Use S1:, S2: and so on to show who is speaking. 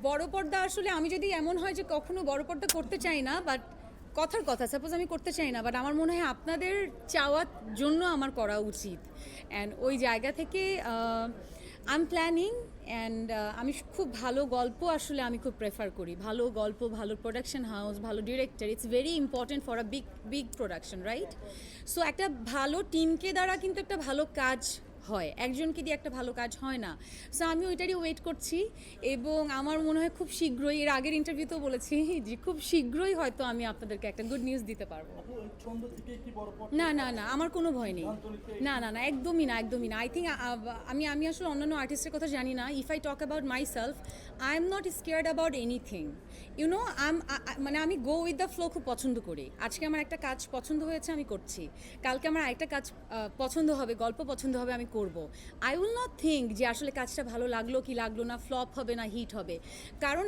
S1: বড় পর্দা আসলে আমি যদি এমন হয় যে কখনো বড় পর্দা করতে চাই না, বাট কথার কথা সাপোজ আমি করতে চাই না, বাট আমার মনে হয় আপনাদের চাওয়ার জন্য আমার করা উচিত। অ্যান্ড ওই জায়গা থেকে আই এম প্ল্যানিং। অ্যান্ড আমি খুব ভালো গল্প আসলে আমি খুব প্রেফার করি। ভালো গল্প, ভালো প্রোডাকশন হাউস, ভালো director, it's very important for a big big production, right? So একটা ভালো টিমকে দ্বারা কিন্তু একটা ভালো কাজ হয়, একজনকে দিয়ে একটা ভালো কাজ হয় না। সো আমি ওইটারই ওয়েট করছি এবং আমার মনে হয় খুব শীঘ্রই, এর আগের ইন্টারভিউতেও বলেছি যে খুব শীঘ্রই হয়তো আমি আপনাদেরকে একটা গুড নিউজ দিতে পারবো।
S2: ছন্দ থেকে কি বড়
S1: না না না, আমার কোনো ভয় নেই। না না না, একদমই না, একদমই না। আই থিঙ্ক আমি আমি আসলে অন্যান্য আর্টিস্টের কথা জানি না। If I talk about myself, I am not scared about anything. You know মানে আমি গো উইথ দ্য ফ্লো খুব পছন্দ করি। আজকে আমার একটা কাজ পছন্দ হয়েছে, আমি করছি। কালকে আমার আরেকটা কাজ পছন্দ হবে, গল্প পছন্দ হবে, আমি করব। আই উইল নট থিঙ্ক যে আসলে কাজটা ভালো লাগলো কি লাগলো না, ফ্লপ হবে না হিট হবে। কারণ